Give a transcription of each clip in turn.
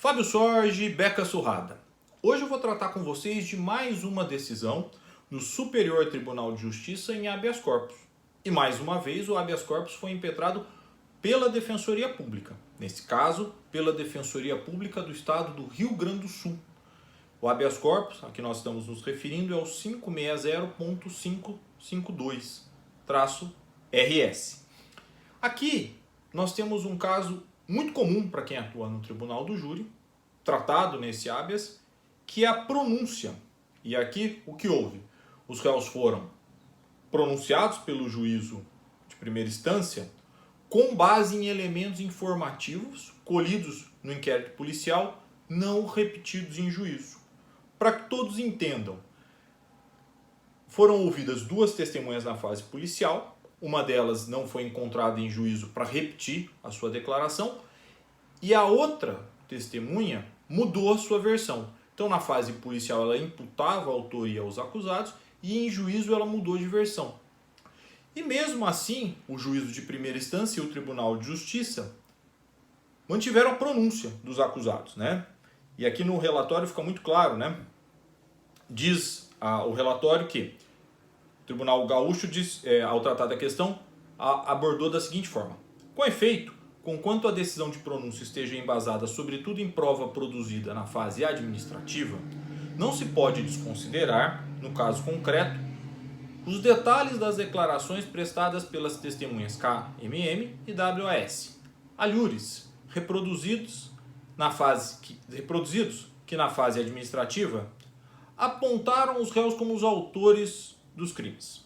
Fábio Sorge, Beca Surrada. Hoje eu vou tratar com vocês de mais uma decisão do Superior Tribunal de Justiça em habeas corpus. E mais uma vez o habeas corpus foi impetrado pela Defensoria Pública. Nesse caso, pela Defensoria Pública do Estado do Rio Grande do Sul. O habeas corpus, a que nós estamos nos referindo, é o 560.552-RS. Aqui nós temos um caso muito comum para quem atua no Tribunal do Júri, tratado nesse habeas, que é a pronúncia. E aqui o que houve? Os réus foram pronunciados pelo juízo de primeira instância com base em elementos informativos colhidos no inquérito policial, não repetidos em juízo. Para que todos entendam, foram ouvidas duas testemunhas na fase policial, uma delas não foi encontrada em juízo para repetir a sua declaração, e a outra testemunha mudou a sua versão. Então, na fase policial, ela imputava a autoria aos acusados e em juízo ela mudou de versão. E mesmo assim, o juízo de primeira instância e o Tribunal de Justiça mantiveram a pronúncia dos acusados, né? E aqui no relatório fica muito claro, né? Diz o relatório que o Tribunal Gaúcho, ao tratar da questão, abordou da seguinte forma: com efeito, conquanto a decisão de pronúncia esteja embasada sobretudo em prova produzida na fase administrativa, não se pode desconsiderar, no caso concreto, os detalhes das declarações prestadas pelas testemunhas KMM e WAS, alhures, reproduzidos que na fase administrativa apontaram os réus como os autores dos crimes.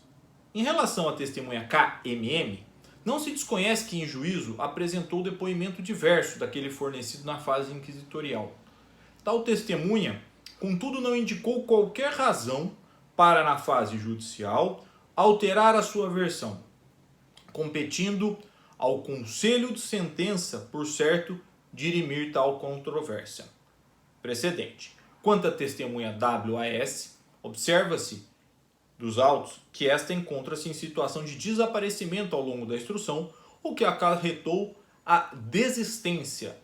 Em relação à testemunha KMM, não se desconhece que em juízo apresentou depoimento diverso daquele fornecido na fase inquisitorial. Tal testemunha, contudo, não indicou qualquer razão para, na fase judicial, alterar a sua versão, competindo ao Conselho de Sentença, por certo, dirimir tal controvérsia. Precedente. Quanto à testemunha WAS, observa-se dos autos que esta encontra-se em situação de desaparecimento ao longo da instrução, o que acarretou a desistência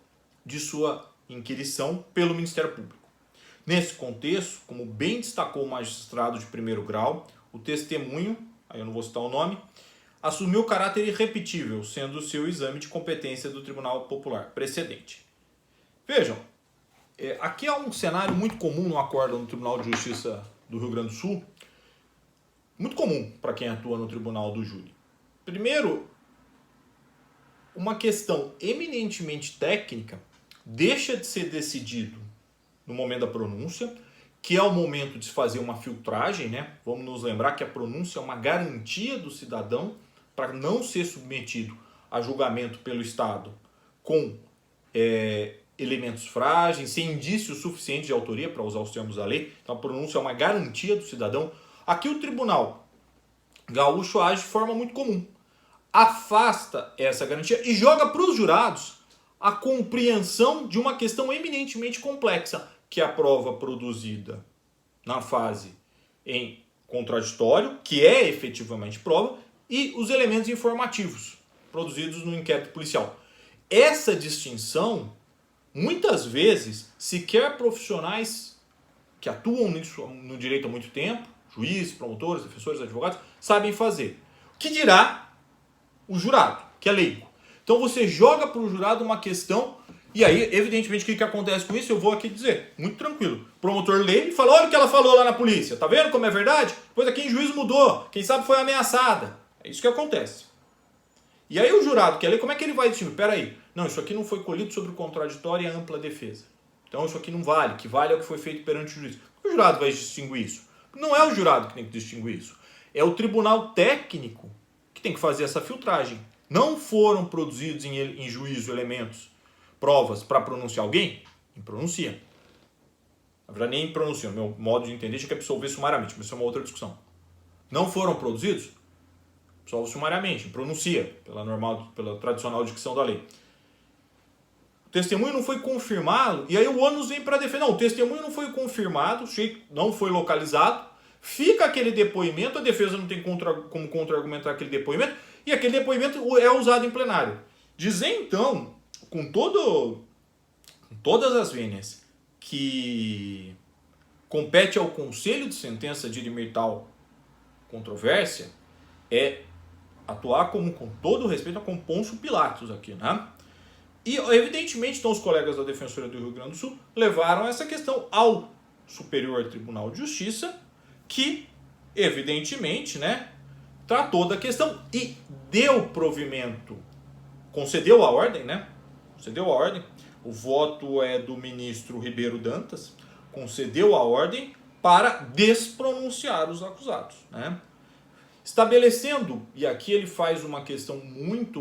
de sua inquirição pelo Ministério Público. Nesse contexto, como bem destacou o magistrado de primeiro grau, o testemunho, aí eu não vou citar o nome, assumiu caráter irrepetível, sendo o seu exame de competência do Tribunal Popular precedente. Vejam, aqui há um cenário muito comum no acórdão do Tribunal de Justiça do Rio Grande do Sul, muito comum para quem atua no Tribunal do Júri. Primeiro, uma questão eminentemente técnica deixa de ser decidido no momento da pronúncia, que é o momento de se fazer uma filtragem, né? Vamos nos lembrar que a pronúncia é uma garantia do cidadão para não ser submetido a julgamento pelo Estado com elementos frágeis, sem indícios suficientes de autoria, para usar os termos da lei. Então a pronúncia é uma garantia do cidadão. Aqui o Tribunal Gaúcho age de forma muito comum. Afasta essa garantia e joga para os jurados a compreensão de uma questão eminentemente complexa, que é a prova produzida na fase em contraditório, que é efetivamente prova, e os elementos informativos produzidos no inquérito policial. Essa distinção, muitas vezes, sequer profissionais que atuam no direito há muito tempo, juízes, promotores, defensores, advogados, sabem fazer. O que dirá o jurado, que é leigo? Então você joga para o jurado uma questão, e aí, evidentemente, o que acontece com isso? Eu vou aqui dizer, muito tranquilo. O promotor lê e fala: olha o que ela falou lá na polícia, tá vendo como é verdade? Depois aqui em juízo mudou, quem sabe foi ameaçada. É isso que acontece. E aí o jurado que é leigo, como é que ele vai distinguir? Peraí, não, isso aqui não foi colhido sobre o contraditório e a ampla defesa. Então isso aqui não vale, o que vale é o que foi feito perante o juiz. O jurado vai distinguir isso. Não é o jurado que tem que distinguir isso. É o tribunal técnico que tem que fazer essa filtragem. Não foram produzidos em juízo elementos, provas para pronunciar alguém? Pronuncia. Na verdade, nem pronuncia. O meu modo de entender é que absolver sumariamente, mas isso é uma outra discussão. Não foram produzidos? Absolve sumariamente, pronuncia, pela tradicional dicção da lei. O testemunho não foi confirmado, e aí o ônus vem para defender. Não, o testemunho não foi confirmado, não foi localizado, fica aquele depoimento, a defesa não tem como contra-argumentar aquele depoimento, e aquele depoimento é usado em plenário. Dizer, então, com com todas as vênias, que compete ao Conselho de Sentença de dirimir tal controvérsia, é atuar como, com todo o respeito, como Pôncio Pilatos aqui, né? E, evidentemente, então, os colegas da Defensoria do Rio Grande do Sul levaram essa questão ao Superior Tribunal de Justiça, que, evidentemente, né, tratou da questão e deu provimento, concedeu a ordem, né? Concedeu a ordem. O voto é do ministro Ribeiro Dantas, concedeu a ordem para despronunciar os acusados, né? Estabelecendo, e aqui ele faz uma avaliação muito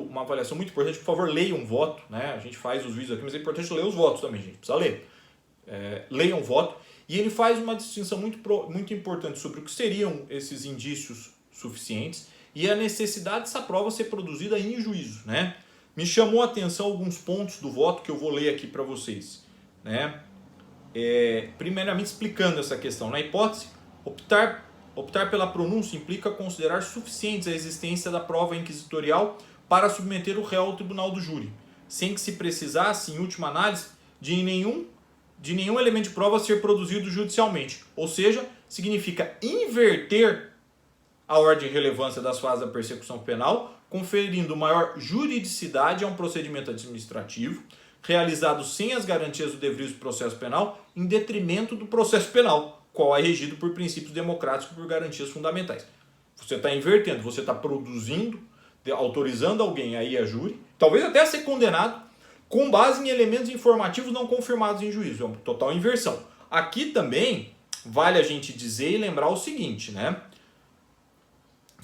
importante, por favor, leiam um voto, né? A gente faz os vídeos aqui, mas é importante ler os votos também, gente, precisa ler. Leiam o voto, e ele faz uma distinção muito importante sobre o que seriam esses indícios suficientes e a necessidade dessa prova ser produzida em juízo, né? Me chamou a atenção alguns pontos do voto que eu vou ler aqui para vocês, né? Primeiramente explicando essa questão. Na hipótese, optar pela pronúncia implica considerar suficientes a existência da prova inquisitorial para submeter o réu ao tribunal do júri, sem que se precisasse, em última análise, de nenhum elemento de prova ser produzido judicialmente. Ou seja, significa inverter a ordem de relevância das fases da persecução penal, conferindo maior juridicidade a um procedimento administrativo, realizado sem as garantias do devido processo penal, em detrimento do processo penal, qual é regido por princípios democráticos e por garantias fundamentais. Você está invertendo, você está produzindo, autorizando alguém a ir a júri, talvez até a ser condenado, com base em elementos informativos não confirmados em juízo. É uma total inversão. Aqui também vale a gente dizer e lembrar o seguinte, né?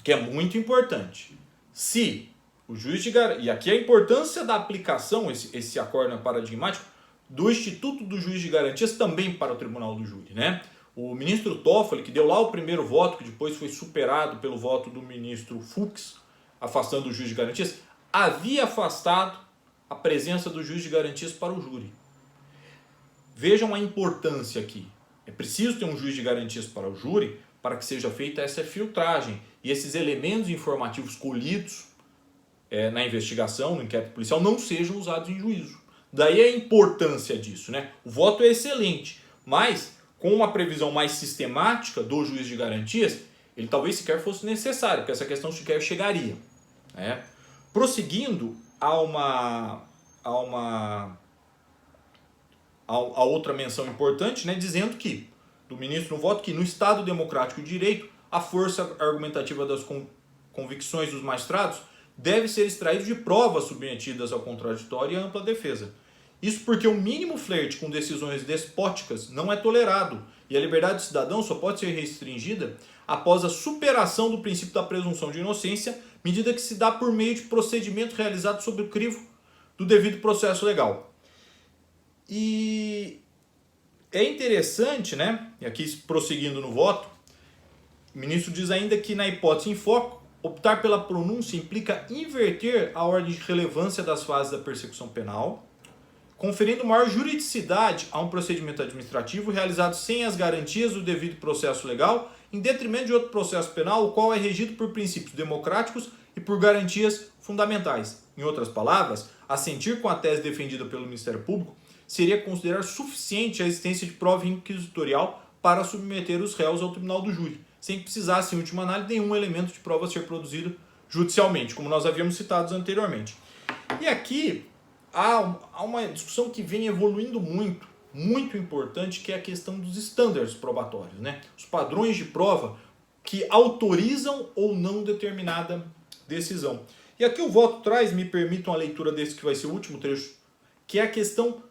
Que é muito importante. Se o juiz de garantia, e aqui a importância da aplicação, esse acórdão paradigmático, do Instituto do Juiz de Garantias também para o Tribunal do Júri, né? O ministro Toffoli, que deu lá o primeiro voto, que depois foi superado pelo voto do ministro Fux, afastando o juiz de garantias, havia afastado a presença do juiz de garantias para o júri. Vejam a importância aqui. É preciso ter um juiz de garantias para o júri para que seja feita essa filtragem e esses elementos informativos colhidos na investigação, no inquérito policial, não sejam usados em juízo. Daí a importância disso, né? O voto é excelente, mas com uma previsão mais sistemática do juiz de garantias, ele talvez sequer fosse necessário, porque essa questão sequer chegaria, né? Prosseguindo, há outra menção importante, né, dizendo que, do ministro no voto, que no Estado Democrático de Direito, a força argumentativa das convicções dos magistrados deve ser extraída de provas submetidas ao contraditório e à ampla defesa. Isso porque o mínimo flerte com decisões despóticas não é tolerado e a liberdade do cidadão só pode ser restringida após a superação do princípio da presunção de inocência, medida que se dá por meio de procedimento realizado sob o crivo do devido processo legal. E é interessante, né? E aqui prosseguindo no voto, o ministro diz ainda que na hipótese em foco, optar pela pronúncia implica inverter a ordem de relevância das fases da persecução penal, conferindo maior juridicidade a um procedimento administrativo realizado sem as garantias do devido processo legal, em detrimento de outro processo penal, o qual é regido por princípios democráticos e por garantias fundamentais. Em outras palavras, assentir com a tese defendida pelo Ministério Público seria considerar suficiente a existência de prova inquisitorial para submeter os réus ao tribunal do júri, sem que precisasse, em última análise, nenhum elemento de prova ser produzido judicialmente, como nós havíamos citado anteriormente. E aqui há uma discussão que vem evoluindo muito importante, que é a questão dos estándares probatórios, né? Os padrões de prova que autorizam ou não determinada decisão. E aqui o voto traz, me permitam a leitura desse que vai ser o último trecho, que é a questão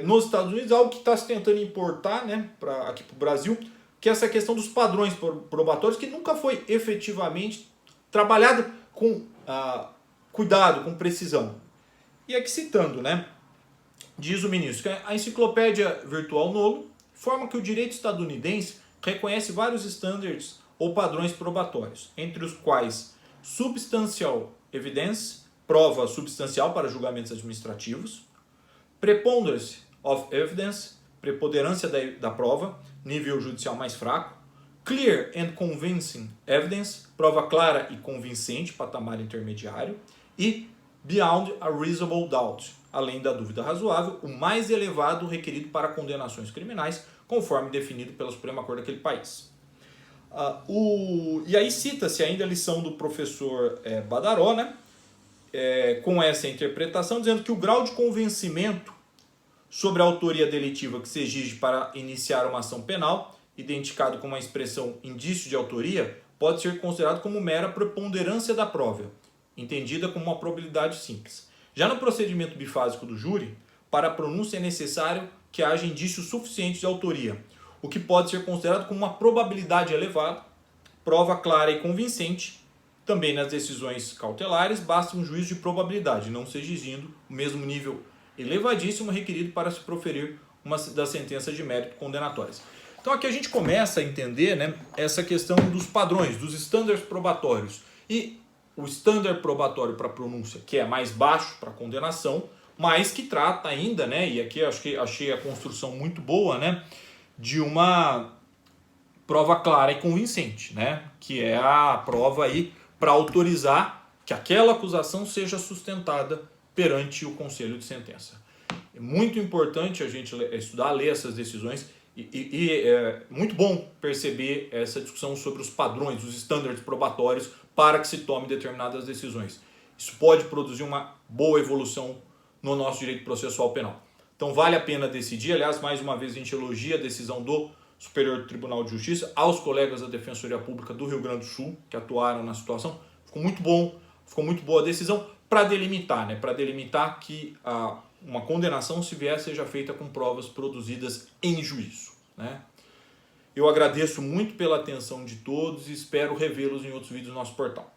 nos Estados Unidos, algo que está se tentando importar, né, aqui para o Brasil, que é essa questão dos padrões probatórios, que nunca foi efetivamente trabalhada com cuidado, com precisão. E aqui citando, né, diz o ministro que a enciclopédia virtual Nolo informa que o direito estadunidense reconhece vários estándares ou padrões probatórios, entre os quais substantial evidence, prova substancial para julgamentos administrativos, preponderance of evidence, preponderância da prova, nível judicial mais fraco, clear and convincing evidence, prova clara e convincente, patamar intermediário, e beyond a reasonable doubt, além da dúvida razoável, o mais elevado requerido para condenações criminais, conforme definido pela Suprema Corte daquele país. E aí cita-se ainda a lição do professor Badaró, né? Com essa interpretação, dizendo que o grau de convencimento sobre a autoria delitiva que se exige para iniciar uma ação penal, identificado como a expressão indício de autoria, pode ser considerado como mera preponderância da prova, entendida como uma probabilidade simples. Já no procedimento bifásico do júri, para a pronúncia é necessário que haja indícios suficientes de autoria, o que pode ser considerado como uma probabilidade elevada, prova clara e convincente. Também nas decisões cautelares, basta um juízo de probabilidade, não se exigindo o mesmo nível elevadíssimo requerido para se proferir uma das sentenças de mérito condenatórias. Então aqui a gente começa a entender, né, essa questão dos padrões, dos estándares probatórios. E o estándar probatório para pronúncia, que é mais baixo para condenação, mas que trata ainda, né, e aqui achei a construção muito boa, né, de uma prova clara e convincente, né, que é a prova aí para autorizar que aquela acusação seja sustentada perante o conselho de sentença. É muito importante a gente estudar, ler essas decisões e é muito bom perceber essa discussão sobre os padrões, os estándares probatórios para que se tome determinadas decisões. Isso pode produzir uma boa evolução no nosso direito processual penal. Então vale a pena decidir. Aliás, mais uma vez a gente elogia a decisão do Superior Tribunal de Justiça, aos colegas da Defensoria Pública do Rio Grande do Sul, que atuaram na situação. Ficou muito bom, ficou muito boa a decisão para delimitar, né? Para delimitar que uma condenação, se vier, seja feita com provas produzidas em juízo, né? Eu agradeço muito pela atenção de todos e espero revê-los em outros vídeos do nosso portal.